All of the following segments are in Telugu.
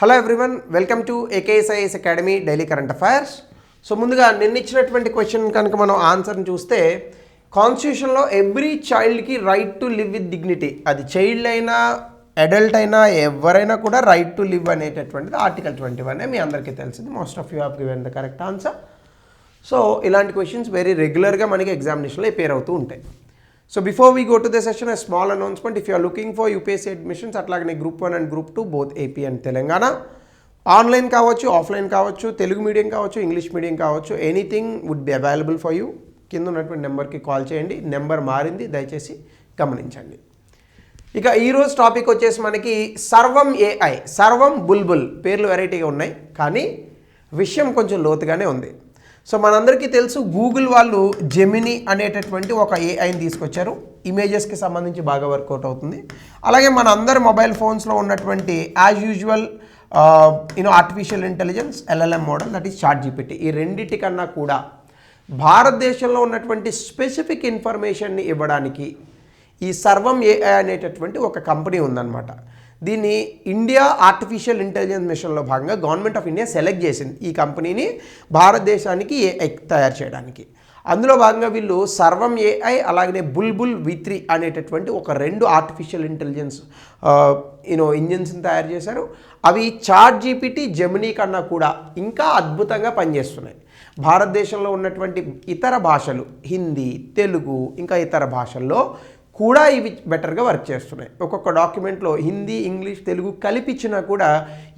Hello everyone, welcome to AKSIS academy daily current affairs. So ముందుగా నిన్నిచ్చినటువంటి క్వశ్చన్ కనుక మనం ఆన్సర్ని చూస్తే, కాన్స్టిట్యూషన్లో ఎవ్రీ చైల్డ్కి right to live with dignity, అది చైల్డ్ అయినా అడల్ట్ అయినా ఎవరైనా కూడా రైట్ టు లివ్ అనేటటువంటిది ఆర్టికల్ 21 మీ అందరికీ తెలిసింది. Most of you have given the correct answer. So ఇలాంటి క్వశ్చన్స్ వెరీ రెగ్యులర్గా మనకి ఎగ్జామినేషన్లో అపేర్ అవుతూ ఉంటాయి. So before we go to the session, a small announcement. If you are looking for UPSC admissions, అట్లాగనే Group 1 and Group 2, both AP and Telangana, online కావచ్చు, ఆఫ్లైన్ కావచ్చు, తెలుగు మీడియం కావచ్చు, ఇంగ్లీష్ మీడియం కావచ్చు, anything would be available for you. కింద ఉన్నటువంటి నెంబర్కి కాల్ చేయండి. నెంబర్ మారింది, దయచేసి గమనించండి. ఇక ఈరోజు టాపిక్ వచ్చేసి మనకి సర్వం AI, సర్వం బుల్బుల్. పేర్లు వెరైటీగా ఉన్నాయి, కానీ విషయం కొంచెం లోతుగానే ఉంది. సో మనందరికీ తెలుసు, గూగుల్ వాళ్ళు జెమినీ అనేటటువంటి ఒక ఏఐని తీసుకొచ్చారు. ఇమేజెస్కి సంబంధించి బాగా వర్కౌట్ అవుతుంది. అలాగే మన అందరి మొబైల్ ఫోన్స్లో ఉన్నటువంటి as usual artificial intelligence LLM model, that is ChatGPT. ఈ రెండింటికన్నా కూడా భారతదేశంలో ఉన్నటువంటి స్పెసిఫిక్ ఇన్ఫర్మేషన్ని ఇవ్వడానికి ఈ సర్వం AI అనేటటువంటి ఒక కంపెనీ ఉందన్నమాట. దీన్ని ఇండియా ఆర్టిఫిషియల్ ఇంటెలిజెన్స్ మిషన్లో భాగంగా గవర్నమెంట్ ఆఫ్ ఇండియా సెలెక్ట్ చేసింది ఈ కంపెనీని భారతదేశానికి AI తయారు చేయడానికి. అందులో భాగంగా వీళ్ళు సర్వం AI అలాగే బుల్బుల్ V3 అనేటటువంటి ఒక రెండు ఆర్టిఫిషియల్ ఇంటెలిజెన్స్ ఇంజిన్స్ని తయారు చేశారు. అవి ChatGPT, జెమినీ కన్నా కూడా ఇంకా అద్భుతంగా పనిచేస్తున్నాయి. భారతదేశంలో ఉన్నటువంటి ఇతర భాషలు, హిందీ, తెలుగు, ఇంకా ఇతర భాషల్లో కూడా ఇవి బెటర్గా వర్క్ చేస్తున్నాయి. ఒక్కొక్క డాక్యుమెంట్లో హిందీ, ఇంగ్లీష్, తెలుగు కలిపిచ్చినా కూడా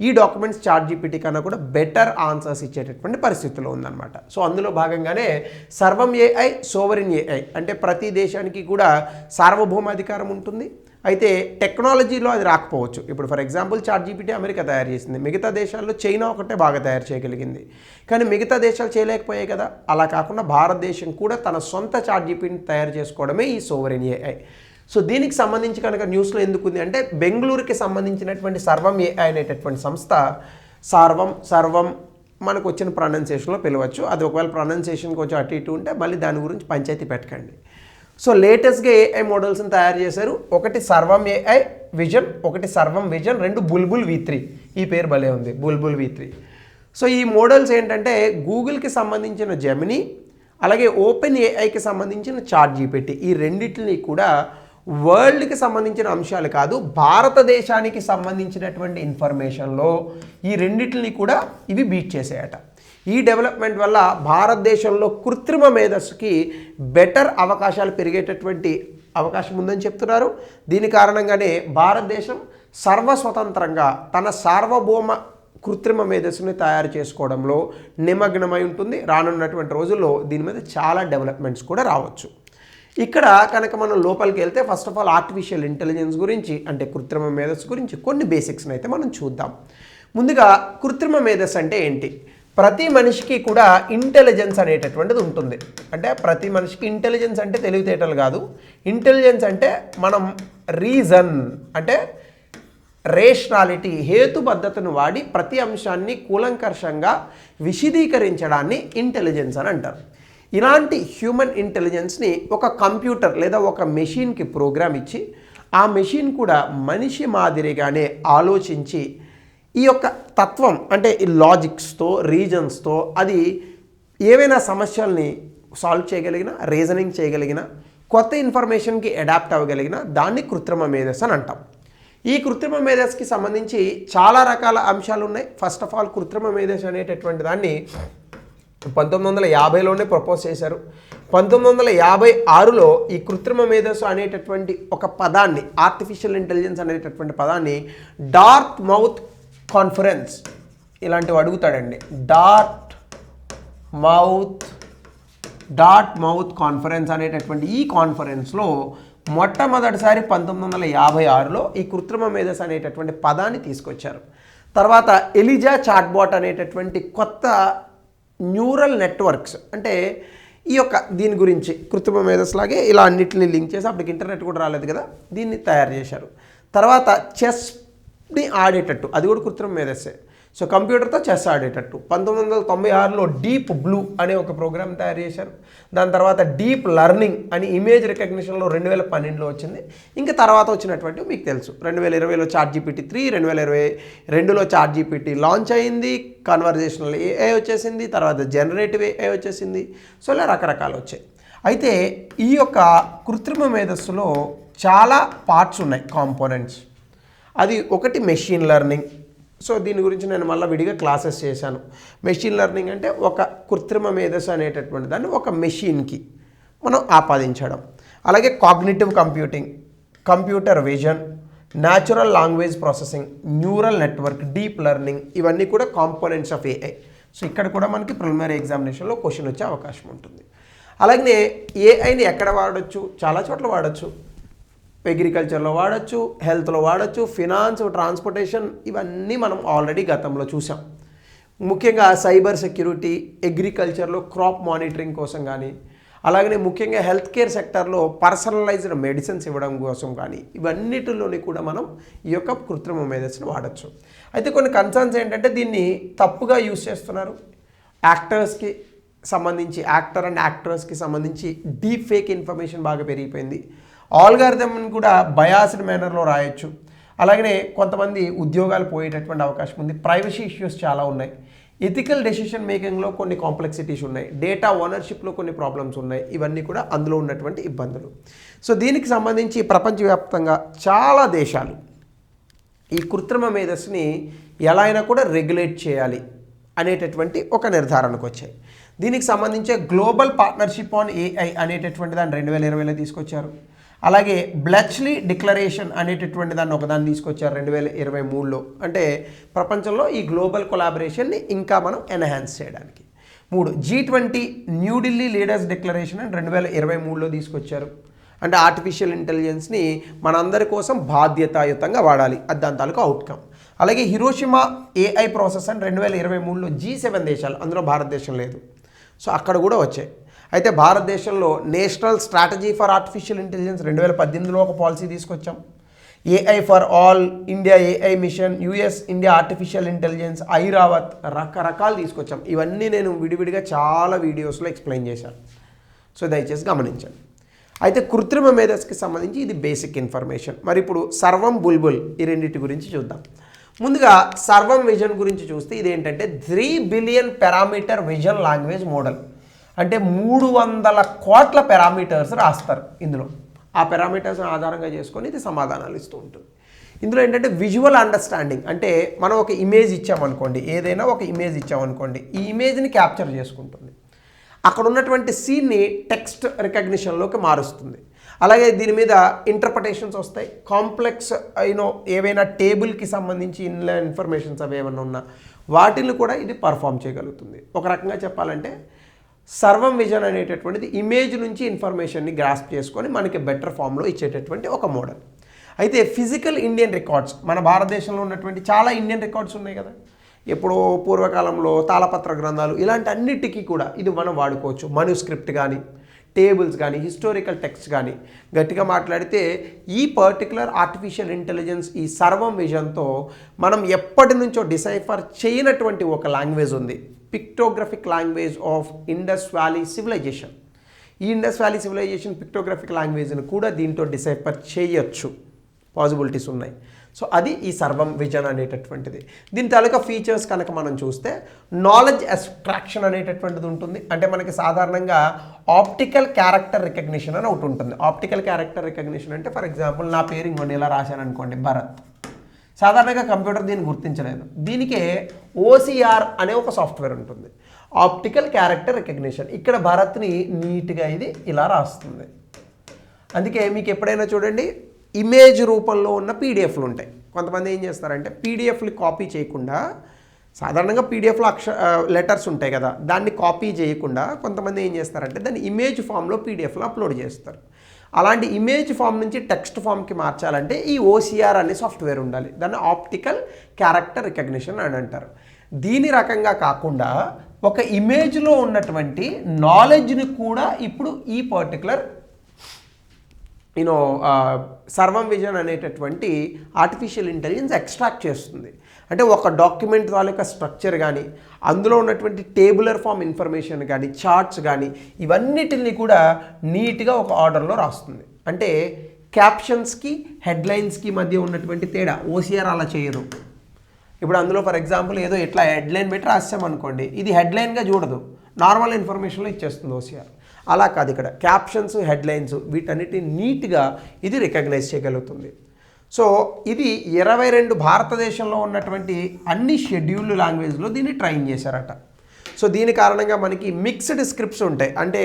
ఈ డాక్యుమెంట్స్ ChatGPT కన్నా కూడా బెటర్ ఆన్సర్స్ ఇచ్చేటటువంటి పరిస్థితిలో ఉందన్నమాట. సో అందులో భాగంగానే సర్వం AI, సోవరిన్ AI, అంటే ప్రతి దేశానికి కూడా సార్వభౌమాధికారం ఉంటుంది. అయితే టెక్నాలజీలో అది రాకపోవచ్చు. ఇప్పుడు ఫర్ ఎగ్జాంపుల్ ChatGPT అమెరికా తయారు చేసింది, మిగతా దేశాల్లో చైనా ఒకటే బాగా తయారు చేయగలిగింది, కానీ మిగతా దేశాలు చేయలేకపోయాయి కదా. అలా కాకుండా భారతదేశం కూడా తన సొంత ChatGPTని తయారు చేసుకోవడమే ఈ సోవరిన్ AI. సో దీనికి సంబంధించి కనుక న్యూస్లో ఎందుకు ఉంది అంటే, బెంగళూరుకి సంబంధించినటువంటి సర్వం AI అనేటటువంటి సంస్థ, సర్వం మనకు వచ్చిన ప్రొనౌన్సియేషన్లో పిలవచ్చు. అది ఒకవేళ ప్రొనౌన్సియేషన్కి కొంచెం అటు ఇటు ఉంటే మళ్ళీ దాని గురించి పంచాయతీ పెట్టకండి. సో లేటెస్ట్గా AI మోడల్స్ని తయారు చేశారు. ఒకటి సర్వం AI విజన్, ఒకటి సర్వం విజన్, రెండు బుల్బుల్ V3. ఈ పేరు భలే ఉంది, బుల్బుల్ V3. సో ఈ మోడల్స్ ఏంటంటే గూగుల్కి సంబంధించిన జెమినీ, అలాగే ఓపెన్ AIకి సంబంధించిన ChatGPT, ఈ రెండింటిని కూడా వరల్డ్కి సంబంధించిన అంశాలు కాదు, భారతదేశానికి సంబంధించినటువంటి ఇన్ఫర్మేషన్లో ఈ రెండింటిని కూడా ఇవి బీట్ చేసాయట. ఈ డెవలప్మెంట్ వల్ల భారతదేశంలో కృత్రిమ మేధస్సుకి బెటర్ అవకాశాలు పెరిగేటటువంటి అవకాశం ఉందని చెప్తున్నారు. దీని కారణంగానే భారతదేశం సర్వస్వతంత్రంగా తన సార్వభౌమ కృత్రిమ మేధస్సుని తయారు చేసుకోవడంలో నిమగ్నమై ఉంటుంది. రానున్నటువంటి రోజుల్లో దీని మీద చాలా డెవలప్మెంట్స్ కూడా రావచ్చు. ఇక్కడ కనుక మనం లోపలికి వెళ్తే, first of all artificial intelligence గురించి, అంటే కృత్రిమ మేధస్సు గురించి కొన్ని బేసిక్స్ని అయితే మనం చూద్దాం. ముందుగా కృత్రిమ మేధస్సు అంటే ఏంటి? ప్రతి మనిషికి కూడా ఇంటెలిజెన్స్ అనేటటువంటిది ఉంటుంది. అంటే ప్రతి మనిషికి ఇంటెలిజెన్స్ అంటే తెలివితేటలు కాదు. ఇంటెలిజెన్స్ అంటే మనం రీజన్, అంటే రేషనాలిటీ, హేతుబద్ధతను వాడి ప్రతి అంశాన్ని కూలంకర్షంగా విశదీకరించడాన్ని ఇంటెలిజెన్స్ అని అంటారు. ఇలాంటి హ్యూమన్ ఇంటెలిజెన్స్ని ఒక కంప్యూటర్ లేదా ఒక మెషిన్కి ప్రోగ్రామ్ ఇచ్చి, ఆ మెషిన్ కూడా మనిషి మాదిరిగానే ఆలోచించి ఈ యొక్క తత్వం, అంటే ఈ లాజిక్స్తో, రీజన్స్తో అది ఏవైనా సమస్యల్ని సాల్వ్ చేయగలిగిన, రీజనింగ్ చేయగలిగిన, కొత్త ఇన్ఫర్మేషన్కి అడాప్ట్ అవ్వగలిగిన దాన్ని కృత్రిమ మేధస్సు అని అంటాం. ఈ కృత్రిమ మేధస్సుకి సంబంధించి చాలా రకాల అంశాలు ఉన్నాయి. ఫస్ట్ ఆఫ్ ఆల్ కృత్రిమ మేధస్సు అనేటటువంటి దాన్ని 1950లోనే ప్రపోజ్ చేశారు. 1956లో ఈ కృత్రిమ మేధస్సు అనేటటువంటి ఒక పదాన్ని, ఆర్టిఫిషియల్ ఇంటెలిజెన్స్ అనేటటువంటి పదాన్ని డార్త్ మౌత్ కాన్ఫరెన్స్, ఇలాంటివి అడుగుతాడండి. డార్ట్ మౌత్ కాన్ఫరెన్స్ అనేటటువంటి ఈ కాన్ఫరెన్స్లో మొట్టమొదటిసారి 1956లో ఈ కృత్రిమ మేధస్సు అనేటటువంటి పదాన్ని తీసుకొచ్చారు. తర్వాత ఎలిజా చాట్బాట్ అనేటటువంటి కొత్త న్యూరల్ నెట్వర్క్స్, అంటే ఈ యొక్క దీని గురించి కృత్రిమ మేధస్సు లాగే ఇలా అన్నిటిని లింక్ చేసి, అప్పటికి ఇంటర్నెట్ కూడా రాలేదు కదా, దీన్ని తయారు చేశారు. తర్వాత చెస్ ని ఆడేటట్టు, అది కూడా కృత్రిమ మేధస్సే. సో కంప్యూటర్తో చెస్ ఆడేటట్టు 1996లో డీప్ బ్లూ అనే ఒక ప్రోగ్రామ్ తయారు చేశారు. దాని తర్వాత డీప్ లెర్నింగ్ అని ఇమేజ్ రికగ్నిషన్లో 2012లో వచ్చింది. ఇంకా తర్వాత వచ్చినటువంటి మీకు తెలుసు 2020లో ChatGPT-3, 2022లో ChatGPT లాంచ్ అయింది, కన్వర్జేషనల్ AI వచ్చేసింది, తర్వాత జనరేటివ్ AI వచ్చేసింది. సో ఇలా రకరకాలు వచ్చాయి. అయితే ఈ యొక్క కృత్రిమ మేధస్సులో చాలా పార్ట్స్ ఉన్నాయి, కాంపోనెంట్స్. అది ఒకటి మెషిన్ లెర్నింగ్. సో దీని గురించి నేను మళ్ళీ విడిగా క్లాసెస్ చేశాను. మెషిన్ లెర్నింగ్ అంటే ఒక కృత్రిమ మేధస్సు అనేటటువంటి దాన్ని ఒక మెషిన్కి మనం ఆపాదించడం. అలాగే cognitive computing, computer vision, natural language processing, neural network, deep learning, ఇవన్నీ కూడా కాంపోనెంట్స్ ఆఫ్ AI. సో ఇక్కడ కూడా మనకి ప్రిలిమినరీ ఎగ్జామినేషన్లో క్వశ్చన్ వచ్చే అవకాశం ఉంటుంది. అలాగే AIని ఎక్కడ వాడచ్చు? చాలా చోట్ల వాడచ్చు. అగ్రికల్చర్లో వాడచ్చు, హెల్త్లో వాడచ్చు, ఫినాన్స్, ట్రాన్స్పోర్టేషన్, ఇవన్నీ మనం ఆల్రెడీ గతంలో చూసాం. ముఖ్యంగా సైబర్ సెక్యూరిటీ, అగ్రికల్చర్లో క్రాప్ మానిటరింగ్ కోసం కానీ, అలాగనే ముఖ్యంగా హెల్త్ కేర్ సెక్టర్లో పర్సనలైజ్డ్ మెడిసిన్స్ ఇవ్వడం కోసం కానీ, ఇవన్నిటిలోని కూడా మనం ఈ యొక్క కృత్రిమ మేధస్సును వాడచ్చు. అయితే కొన్ని కన్సర్న్స్ ఏంటంటే దీన్ని తప్పుగా యూజ్ చేస్తున్నారు. యాక్టర్స్కి సంబంధించి, యాక్టర్ అండ్ యాక్ట్రెస్కి సంబంధించి డీప్ ఫేక్ ఇన్ఫర్మేషన్ బాగా పెరిగిపోయింది. ఆల్గారిథమ్ని కూడా బయాస్డ్ మేనర్లో రాయొచ్చు. అలాగనే కొంతమంది ఉద్యోగాలు పోయేటటువంటి అవకాశం ఉంది. ప్రైవసీ ఇష్యూస్ చాలా ఉన్నాయి. ఎథికల్ డెసిషన్ మేకింగ్లో కొన్ని కాంప్లెక్సిటీస్ ఉన్నాయి. డేటా ఓనర్షిప్లో కొన్ని ప్రాబ్లమ్స్ ఉన్నాయి. ఇవన్నీ కూడా అందులో ఉన్నటువంటి ఇబ్బందులు. సో దీనికి సంబంధించి ప్రపంచవ్యాప్తంగా చాలా దేశాలు ఈ కృత్రిమ మేధస్సుని ఎలా అయినా కూడా రెగ్యులేట్ చేయాలి అనేటటువంటి ఒక నిర్ధారణకు వచ్చాయి. దీనికి సంబంధించే గ్లోబల్ పార్ట్నర్షిప్ ఆన్ AI అనేటటువంటి దాన్ని 2020లో తీసుకొచ్చారు. అలాగే బ్లెచ్లీ డిక్లరేషన్ అనేటటువంటి దాన్ని ఒకదాన్ని తీసుకొచ్చారు 2023లో. అంటే ప్రపంచంలో ఈ గ్లోబల్ కొలాబరేషన్ని ఇంకా మనం ఎన్హాన్స్ చేయడానికి. 3 G20 న్యూఢిల్లీ లీడర్స్ డిక్లరేషన్ అని 2023లో తీసుకొచ్చారు. అంటే ఆర్టిఫిషియల్ ఇంటెలిజెన్స్ని మనందరి కోసం బాధ్యతాయుతంగా వాడాలి, అది దాని తాలూకు అవుట్కమ్. అలాగే హిరోషిమా AI ప్రాసెస్ అని 2023లో G7 దేశాలు, అందులో భారతదేశం లేదు, సో అక్కడ కూడా వచ్చాయి. అయితే భారతదేశంలో national strategy for artificial intelligence 2018లో ఒక పాలసీ తీసుకొచ్చాం. AI for all, India AI mission, US India artificial intelligence, Airavat, రకరకాలు తీసుకొచ్చాం. ఇవన్నీ నేను విడివిడిగా చాలా వీడియోస్లో ఎక్స్ప్లెయిన్ చేశాను, సో దయచేసి గమనించండి. అయితే కృత్రిమ మేధస్సుకి సంబంధించి ఇది బేసిక్ ఇన్ఫర్మేషన్. మరి ఇప్పుడు సర్వం బుల్బుల్, ఈ రెండింటి గురించి చూద్దాం. ముందుగా సర్వం విజన్ గురించి చూస్తే ఇదేంటంటే 3 billion parameter vision language model. అంటే 300 కోట్ల పారామీటర్స్ రాస్తారు ఇందులో. ఆ పారామీటర్స్ని ఆధారంగా చేసుకొని ఇది సమాధానాలు ఇస్తూ ఉంటుంది. ఇందులో ఏంటంటే విజువల్ అండర్స్టాండింగ్, అంటే మనం ఒక ఇమేజ్ ఇచ్చామనుకోండి, ఏదైనా ఒక ఇమేజ్ ఇచ్చామనుకోండి, ఈ ఇమేజ్ని క్యాప్చర్ చేసుకుంటుంది. అక్కడ ఉన్నటువంటి సీన్ని టెక్స్ట్ రికగ్నిషన్లోకి మారుస్తుంది. అలాగే దీని మీద ఇంటర్ప్రిటేషన్స్ వస్తాయి. కాంప్లెక్స్ ఏవైనా టేబుల్కి సంబంధించి ఇన్ఫర్మేషన్స్ అవి ఏమైనా ఉన్నా వాటిని కూడా ఇది పర్ఫామ్ చేయగలుగుతుంది. ఒక రకంగా చెప్పాలంటే సర్వం విజన్ అనేటటువంటిది ఇమేజ్ నుంచి ఇన్ఫర్మేషన్ని గ్రాస్ప్ చేసుకొని మనకి బెటర్ ఫామ్లో ఇచ్చేటటువంటి ఒక మోడల్. అయితే ఫిజికల్ ఇండియన్ రికార్డ్స్, మన భారతదేశంలో ఉన్నటువంటి చాలా ఇండియన్ రికార్డ్స్ ఉన్నాయి కదా, ఎప్పుడో పూర్వకాలంలో తాళపత్ర గ్రంథాలు, ఇలాంటి అన్నిటికీ కూడా ఇది మనం వాడుకోవచ్చు. మనుస్క్రిప్ట్ కానీ, టేబుల్స్ కానీ, హిస్టారికల్ టెక్స్ట్ కానీ. గట్టిగా మాట్లాడితే ఈ పర్టికులర్ ఆర్టిఫిషియల్ ఇంటెలిజెన్స్, ఈ సర్వం విజన్తో మనం ఎప్పటి నుంచో డిసైఫర్ చేయనటువంటి ఒక లాంగ్వేజ్ ఉంది, pictographic language of Indus valley civilization. ఈ ఇండస్ వ్యాలీ సివిలైజేషన్ పిక్టోగ్రఫిక్ లాంగ్వేజ్ని కూడా దీంతో డిసైఫర్ చేయొచ్చు, పాసిబిలిటీస్ ఉన్నాయి. సో అది ఈ సర్వం విజన్ అనేటటువంటిది. దీని తాలూకా ఫీచర్స్ కనుక మనం చూస్తే నాలెడ్జ్ అబ్స్ట్రాక్షన్ అనేటటువంటిది ఉంటుంది. అంటే మనకి సాధారణంగా ఆప్టికల్ క్యారెక్టర్ రికగ్నిషన్ అని ఒకటి ఉంటుంది. ఆప్టికల్ క్యారెక్టర్ రికగ్నిషన్ అంటే ఫర్ ఎగ్జాంపుల్ నా పేరు ఇంకోండి ఇలా రాశాను అనుకోండి, భరత్. సాధారణంగా కంప్యూటర్ దీన్ని గుర్తించలేదు. దీనికే OCR అనే ఒక సాఫ్ట్వేర్ ఉంటుంది, ఆప్టికల్ క్యారెక్టర్ రికగ్నిషన్. ఇక్కడ భరత్ని నీట్గా ఇది ఇలా రాస్తుంది. అందుకే మీకు ఎప్పుడైనా చూడండి ఇమేజ్ రూపంలో ఉన్న PDFలు ఉంటాయి. కొంతమంది ఏం చేస్తారంటే PDFలు కాపీ చేయకుండా, సాధారణంగా PDFలో లెటర్స్ ఉంటాయి కదా, దాన్ని కాపీ చేయకుండా కొంతమంది ఏం చేస్తారంటే దాన్ని ఇమేజ్ ఫామ్లో PDFలో అప్లోడ్ చేస్తారు. అలాంటి ఇమేజ్ ఫామ్ నుంచి టెక్స్ట్ ఫామ్కి మార్చాలంటే ఈ OCR అనే సాఫ్ట్వేర్ ఉండాలి. దాన్ని ఆప్టికల్ క్యారెక్టర్ రికగ్నిషన్ అని అంటారు. దీని రకంగా కాకుండా ఒక ఇమేజ్లో ఉన్నటువంటి నాలెడ్జ్ని కూడా ఇప్పుడు ఈ పర్టికులర్ యూనో సర్వం విజన్ అనేటటువంటి ఆర్టిఫిషియల్ ఇంటెలిజెన్స్ ఎక్స్ట్రాక్ట్ చేస్తుంది. అంటే ఒక డాక్యుమెంట్ తాలూకా స్ట్రక్చర్ కానీ, అందులో ఉన్నటువంటి టేబులర్ ఫామ్ ఇన్ఫర్మేషన్ కానీ, చార్ట్స్ కానీ, ఇవన్నిటిని కూడా నీట్గా ఒక ఆర్డర్లో రాస్తుంది. అంటే క్యాప్షన్స్కి హెడ్లైన్స్కి మధ్య ఉన్నటువంటి తేడా ఓసిఆర్ అలా చేయదు. ఇప్పుడు అందులో ఫర్ ఎగ్జాంపుల్ ఏదో ఇట్లా హెడ్లైన్ పెట్టి రాసామనుకోండి, ఇది హెడ్లైన్గా చూడదు, నార్మల్ ఇన్ఫర్మేషన్లో ఇచ్చేస్తుంది ఓసిఆర్. అలా కాదు, ఇక్కడ క్యాప్షన్స్, హెడ్లైన్స్ వీటన్నిటిని నీట్గా ఇది రికగ్నైజ్ చేయగలుగుతుంది. సో ఇది 22 భారతదేశంలో ఉన్నటువంటి అన్ని షెడ్యూల్డ్ లాంగ్వేజ్లో దీన్ని ట్రైన్ చేశారట. సో దీని కారణంగా మనకి మిక్స్డ్ స్క్రిప్ట్స్ ఉంటాయి, అంటే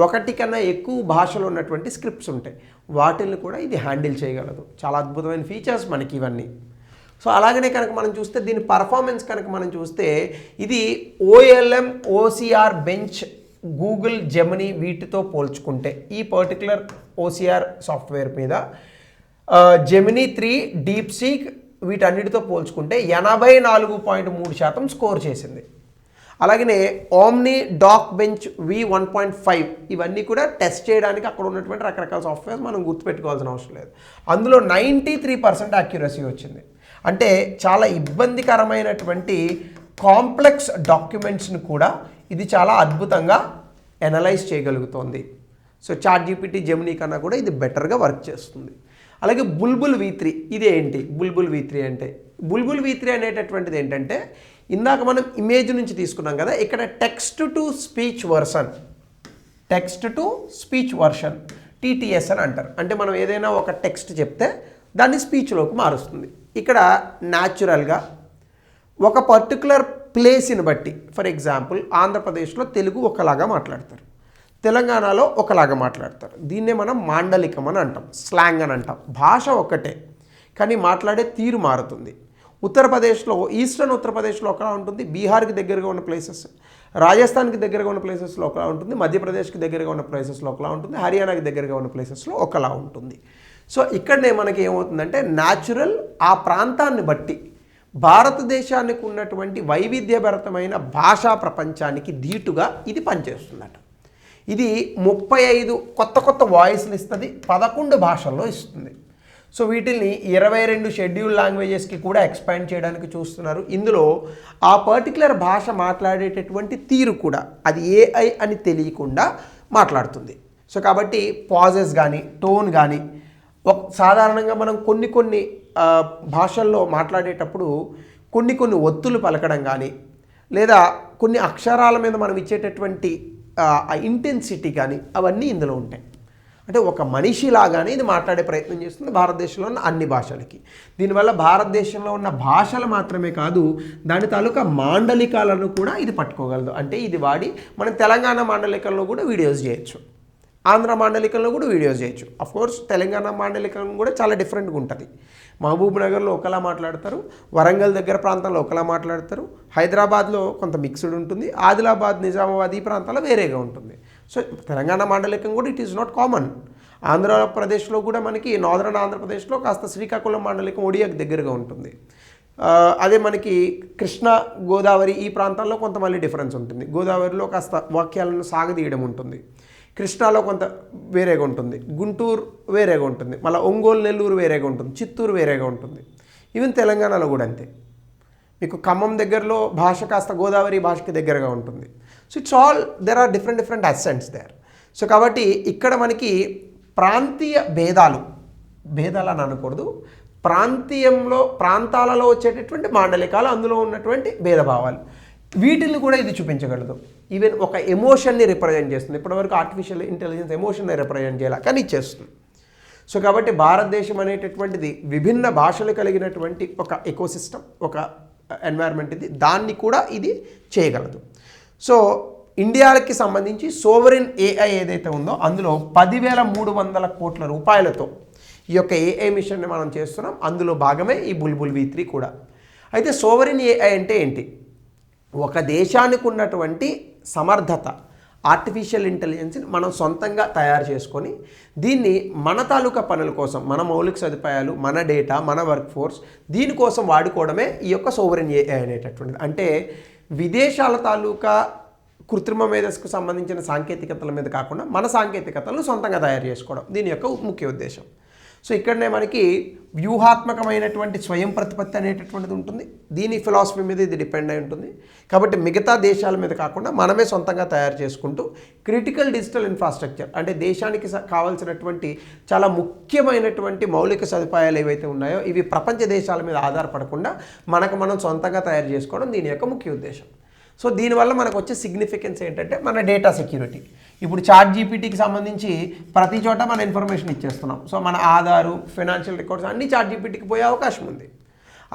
ఒకటి కన్నా ఎక్కువ భాషలు ఉన్నటువంటి స్క్రిప్ట్స్ ఉంటాయి, వాటిని కూడా ఇది హ్యాండిల్ చేయగలదు. చాలా అద్భుతమైన ఫీచర్స్ మనకి ఇవన్నీ. సో అలాగనే కనుక మనం చూస్తే దీని పర్ఫార్మెన్స్ కనుక మనం చూస్తే ఇది OLM, OCR bench, Google Gemini వీటితో పోల్చుకుంటే ఈ పర్టికులర్ OCR సాఫ్ట్వేర్ మీద జెమినీ 3, డీప్సీక్ వీటన్నిటితో పోల్చుకుంటే 84.3% స్కోర్ చేసింది. అలాగనే ఓమ్ని, డాక్ బెంచ్, V1.5 ఇవన్నీ కూడా టెస్ట్ చేయడానికి అక్కడ ఉన్నటువంటి రకరకాల సాఫ్ట్వేర్స్ మనం గుర్తుపెట్టుకోవాల్సిన అవసరం లేదు. అందులో 93% యాక్యురసీ వచ్చింది. అంటే చాలా ఇబ్బందికరమైనటువంటి కాంప్లెక్స్ డాక్యుమెంట్స్ని కూడా ఇది చాలా అద్భుతంగా ఎనలైజ్ చేయగలుగుతుంది. సో ChatGPT, జెమినీ కన్నా కూడా ఇది బెటర్గా వర్క్ చేస్తుంది. అలాగే బుల్బుల్ V3 ఇది ఏంటి? బుల్బుల్ V3 అంటే, బుల్బుల్ V3 అనేటటువంటిది ఏంటంటే ఇందాక మనం ఇమేజ్ నుంచి తీసుకున్నాం కదా, ఇక్కడ text to speech version TTS అని అంటారు. అంటే మనం ఏదైనా ఒక టెక్స్ట్ చెప్తే దాన్ని స్పీచ్లోకి మారుస్తుంది. ఇక్కడ న్యాచురల్గా ఒక పర్టికులర్ ప్లేస్ని బట్టి, ఫర్ ఎగ్జాంపుల్ ఆంధ్రప్రదేశ్లో తెలుగు ఒకలాగా మాట్లాడతారు, తెలంగాణలో ఒకలాగా మాట్లాడతారు. దీన్నే మనం మాండలికం అని అంటాం, స్లాంగ్ అని అంటాం. భాష ఒక్కటే కానీ మాట్లాడే తీరు మారుతుంది. ఉత్తరప్రదేశ్లో, ఈస్టర్న్ ఉత్తరప్రదేశ్లో ఒకలా ఉంటుంది, బీహార్కి దగ్గరగా ఉన్న ప్లేసెస్, రాజస్థాన్కి దగ్గరగా ఉన్న ప్లేసెస్లో ఒకలా ఉంటుంది, మధ్యప్రదేశ్కి దగ్గరగా ఉన్న ప్లేసెస్లో ఒకలా ఉంటుంది, హర్యానాకి దగ్గరగా ఉన్న ప్లేసెస్లో ఒకలా ఉంటుంది. సో ఇక్కడనే మనకి ఏమవుతుందంటే న్యాచురల్ ఆ ప్రాంతాన్ని బట్టి భారతదేశానికి ఉన్నటువంటి వైవిధ్యభరితమైన భాషా ప్రపంచానికి ధీటుగా ఇది పనిచేస్తుందట. ఇది 35 కొత్త వాయిస్లు ఇస్తుంది, 11 భాషల్లో ఇస్తుంది. సో వీటిని 22 షెడ్యూల్ లాంగ్వేజెస్కి కూడా ఎక్స్పాండ్ చేయడానికి చూస్తున్నారు. ఇందులో ఆ పర్టికులర్ భాష మాట్లాడేటటువంటి తీరు కూడా అది AI అని తెలియకుండా మాట్లాడుతుంది. సో కాబట్టి పాజెస్ కానీ, టోన్ కానీ, సాధారణంగా మనం కొన్ని భాషల్లో మాట్లాడేటప్పుడు కొన్ని ఒత్తులు పలకడం కానీ, లేదా కొన్ని అక్షరాల మీద మనం ఇచ్చేటటువంటి ఇంటెన్సిటీ కానీ అవన్నీ ఇందులో ఉంటాయి. అంటే ఒక మనిషిలాగానే ఇది మాట్లాడే ప్రయత్నం చేస్తుంది భారతదేశంలో ఉన్న అన్ని భాషలకి. దీనివల్ల భారతదేశంలో ఉన్న భాషలు మాత్రమే కాదు, దాని తాలూకా మాండలికాలను కూడా ఇది పట్టుకోగలదు. అంటే ఇది వాడి మనం తెలంగాణ మాండలికంలో కూడా వీడియోస్ చేయొచ్చు, ఆంధ్ర మాండలికంలో కూడా వీడియోస్ చేయొచ్చు. అఫ్కోర్స్ తెలంగాణ మాండలికం కూడా చాలా డిఫరెంట్గా ఉంటుంది. మహబూబ్ నగర్లో ఒకలా మాట్లాడతారు, వరంగల్ దగ్గర ప్రాంతంలో ఒకలా మాట్లాడతారు, హైదరాబాద్లో కొంత మిక్స్డ్ ఉంటుంది, ఆదిలాబాద్, నిజామాబాద్ ఈ ప్రాంతాల్లో వేరేగా ఉంటుంది. సో తెలంగాణ మాండలికం కూడా ఇట్ ఈస్ నాట్ కామన్. ఆంధ్రప్రదేశ్లో కూడా మనకి నార్దర్న్ ఆంధ్రప్రదేశ్లో కాస్త శ్రీకాకుళం మాండలికం ఒడియాకి దగ్గరగా ఉంటుంది. అదే మనకి కృష్ణా, గోదావరి ఈ ప్రాంతాల్లో కొంత మళ్ళీ డిఫరెన్స్ ఉంటుంది. గోదావరిలో కాస్త వాక్యాలను సాగదీయడం ఉంటుంది, కృష్ణాలో కొంత వేరేగా ఉంటుంది, గుంటూరు వేరేగా ఉంటుంది, మళ్ళీ ఒంగోలు, నెల్లూరు వేరేగా ఉంటుంది, చిత్తూరు వేరేగా ఉంటుంది. ఈవెన్ తెలంగాణలో కూడా అంతే. మీకు ఖమ్మం దగ్గరలో భాష కాస్త గోదావరి భాషకి దగ్గరగా ఉంటుంది. So it's all there are different accents there. So కాబట్టి ఇక్కడ మనకి ప్రాంతీయ భేదాలు అని అనకూడదు, ప్రాంతాలలో వచ్చేటటువంటి మాండలికాలు, అందులో ఉన్నటువంటి భేదభావాలు, వీటిని కూడా ఇది చూపించగలదు. ఈవెన్ ఒక ఎమోషన్ని రిప్రజెంట్ చేస్తుంది. ఇప్పటివరకు ఆర్టిఫిషియల్ ఇంటెలిజెన్స్ ఎమోషన్ని రిప్రజెంట్ చేయాలి, కానీ ఇచ్చేస్తుంది. సో కాబట్టి భారతదేశం అనేటటువంటిది విభిన్న భాషలు కలిగినటువంటి ఒక ఎకోసిస్టమ్, ఒక ఎన్వైర్న్మెంట్ ఇది, దాన్ని కూడా ఇది చేయగలదు. సో ఇండియాకి సంబంధించి సోవరెన్ AI ఏదైతే ఉందో అందులో 10,300 కోట్ల రూపాయలతో ఈ యొక్క AI మిషన్ని మనం చేస్తున్నాం. అందులో భాగమే ఈ బుల్బుల్ V3 కూడా. అయితే సోవరెన్ AI అంటే ఏంటి? ఒక దేశానికి ఉన్నటువంటి సమర్థత, ఆర్టిఫిషియల్ ఇంటెలిజెన్స్ని మనం సొంతంగా తయారు చేసుకొని దీన్ని మన తాలూకా పనుల కోసం, మన మౌలిక సదుపాయాలు, మన డేటా, మన వర్క్ ఫోర్స్ దీనికోసం వాడుకోవడమే ఈ యొక్క సోవరెన్ AI అనేటటువంటిది. అంటే విదేశాల తాలూకా కృత్రిమ మేధస్సుకు సంబంధించిన సాంకేతికతల మీద కాకుండా మన సాంకేతికతలను సొంతంగా తయారు చేసుకోవడం దీని యొక్క ముఖ్య ఉద్దేశం. సో ఇక్కడనే మనకి వ్యూహాత్మకమైనటువంటి స్వయం ప్రతిపత్తి అనేటటువంటిది ఉంటుంది. దీని ఫిలాసఫీ మీద ఇది డిపెండ్ అయి ఉంటుంది. కాబట్టి మిగతా దేశాల మీద కాకుండా మనమే సొంతంగా తయారు చేసుకుంటూ క్రిటికల్ డిజిటల్ ఇన్ఫ్రాస్ట్రక్చర్ అంటే దేశానికి కావాల్సినటువంటి చాలా ముఖ్యమైనటువంటి మౌలిక సదుపాయాలు ఏవైతే ఉన్నాయో ఇవి ప్రపంచ దేశాల మీద ఆధారపడకుండా మనకు మనం సొంతంగా తయారు చేసుకోవడం దీని యొక్క ముఖ్య ఉద్దేశం. సో దీనివల్ల మనకు వచ్చే సిగ్నిఫికెన్స్ ఏంటంటే మన డేటా సెక్యూరిటీ. ఇప్పుడు ChatGPTకి సంబంధించి ప్రతి చోట మన ఇన్ఫర్మేషన్ ఇచ్చేస్తున్నాం. సో మన ఆధారు, ఫైనాన్షియల్ రికార్డ్స్ అన్నీ ChatGPTకి పోయే అవకాశం ఉంది.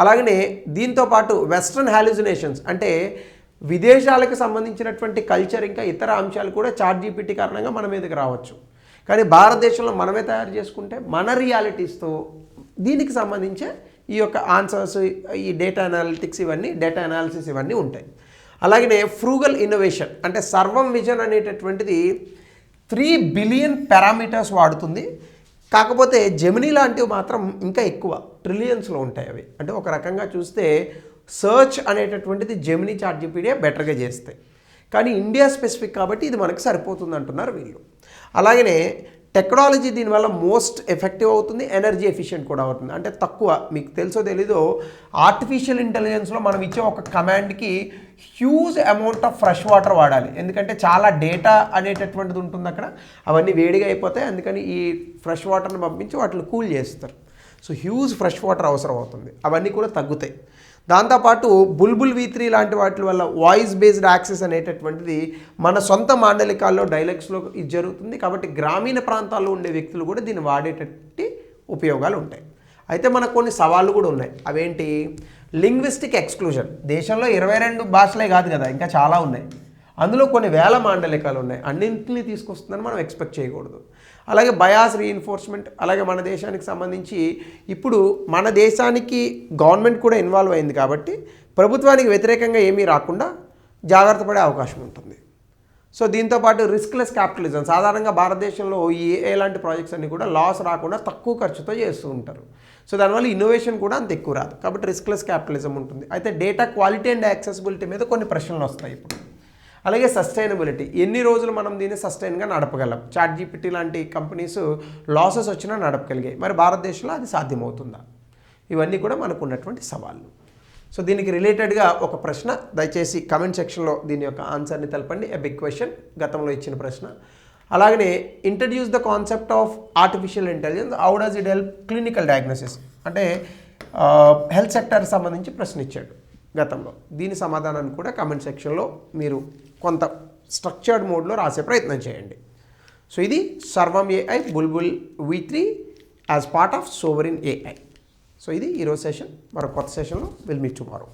అలాగనే దీంతోపాటు వెస్ట్రన్ హాల్యూసినేషన్స్ అంటే విదేశాలకు సంబంధించినటువంటి కల్చర్ ఇంకా ఇతర అంశాలు కూడా ChatGPT కారణంగా మన మీదకి రావచ్చు. కానీ భారతదేశంలో మనమే తయారు చేసుకుంటే మన రియాలిటీస్తో దీనికి సంబంధించే ఈ యొక్క ఆన్సర్స్, ఈ డేటా అనాలిటిక్స్ ఇవన్నీ, డేటా అనాలిసిస్ ఇవన్నీ ఉంటాయి. అలాగనే ఫ్రూగల్ ఇన్నోవేషన్ అంటే సర్వం విజన్ అనేటటువంటిది 3 బిలియన్ పారామీటర్స్ వాడుతుంది. కాకపోతే జెమినీ లాంటివి మాత్రం ఇంకా ఎక్కువ ట్రిలియన్స్లో ఉంటాయి అవి. అంటే ఒక రకంగా చూస్తే సర్చ్ అనేటటువంటిది జెమినీ ChatGPT బెటర్గా చేస్తాయి. కానీ ఇండియా స్పెసిఫిక్ కాబట్టి ఇది మనకు సరిపోతుంది అంటున్నారు వీళ్ళు. అలాగనే టెక్నాలజీ దీనివల్ల మోస్ట్ ఎఫెక్టివ్ అవుతుంది, ఎనర్జీ ఎఫిషియెంట్ కూడా అవుతుంది. అంటే తక్కువ, మీకు తెలుసో తెలీదో, ఆర్టిఫిషియల్ ఇంటెలిజెన్స్లో మనం ఇచ్చే ఒక కమాండ్కి huge amount of fresh water వాడాలి. ఎందుకంటే చాలా డేటా అనేటటువంటిది ఉంటుంది అక్కడ, అవన్నీ వేడిగా అయిపోతాయి. అందుకని ఈ ఫ్రెష్ వాటర్ని పంపించి వాటిని కూల్ చేస్తారు. సో హ్యూజ్ ఫ్రెష్ వాటర్ అవసరం అవుతుంది, అవన్నీ కూడా తగ్గుతాయి. దాంతోపాటు బుల్బుల్ V3 లాంటి వాటి వల్ల వాయిస్ బేస్డ్ యాక్సెస్ అనేటటువంటిది మన సొంత మాండలికాల్లో, డైలెక్ట్స్లో ఇది జరుగుతుంది. కాబట్టి గ్రామీణ ప్రాంతాల్లో ఉండే వ్యక్తులు కూడా దీన్ని వాడేటట్టు ఉపయోగాలు ఉంటాయి. అయితే మనకు కొన్ని సవాళ్ళు కూడా ఉన్నాయి. అవేంటి? Linguistic exclusion. దేశంలో 22 భాషలే కాదు కదా, ఇంకా చాలా ఉన్నాయి. అందులో కొన్ని వేల మాండలికాలు ఉన్నాయి. అన్నింటినీ తీసుకొస్తుందని మనం ఎక్స్పెక్ట్ చేయకూడదు. అలాగే బయాస్ రీఇన్ఫోర్స్మెంట్. అలాగే మన దేశానికి సంబంధించి ఇప్పుడు మన దేశానికి గవర్నమెంట్ కూడా ఇన్వాల్వ్ అయింది కాబట్టి ప్రభుత్వానికి వ్యతిరేకంగా ఏమీ రాకుండా జాగ్రత్త పడే అవకాశం ఉంటుంది. సో దీంతోపాటు రిస్క్లెస్ క్యాపిటలిజం. సాధారణంగా భారతదేశంలో ఈ లాంటి ప్రాజెక్ట్స్ అన్నీ కూడా లాస్ రాకుండా తక్కువ ఖర్చుతో చేస్తూ ఉంటారు. సో దానివల్ల ఇన్నోవేషన్ కూడా అంత ఎక్కువ రాదు. కాబట్టి రిస్క్లెస్ క్యాపిటలిజం ఉంటుంది. అయితే డేటా క్వాలిటీ అండ్ యాక్సెసిబిలిటీ మీద కొన్ని ప్రశ్నలు వస్తాయి ఇప్పుడు. అలాగే సస్టైనబిలిటీ. ఎన్ని రోజులు మనం దీన్ని సస్టైన్గా నడపగలం? ChatGPT లాంటి కంపెనీస్ లాసెస్ వచ్చినా నడపగలిగాయి, మరి భారతదేశంలో అది సాధ్యమవుతుందా? ఇవన్నీ కూడా మనకు ఉన్నటువంటి సవాళ్ళు. సో దీనికి రిలేటెడ్గా ఒక ప్రశ్న దయచేసి కమెంట్ సెక్షన్లో దీని యొక్క ఆన్సర్ని తెలపండి. ఎ బిగ్ క్వశ్చన్, గతంలో ఇచ్చిన ప్రశ్న. అలాగనే introduce the concept of artificial intelligence, how does it help clinical diagnosis. అంటే హెల్త్ సెక్టర్కి సంబంధించి ప్రశ్న ఇచ్చాడు గతంలో. దీని సమాధానాన్ని కూడా కమెంట్ సెక్షన్లో మీరు కొంత స్ట్రక్చర్డ్ మోడ్లో రాసే ప్రయత్నం చేయండి. సో ఇది సర్వం AI Bulbul V3 as part of sovereign AI. So ఇది ఈరోజు సెషన్. మరో కొత్త సెషన్లో విల్ మీట్ టుమారో.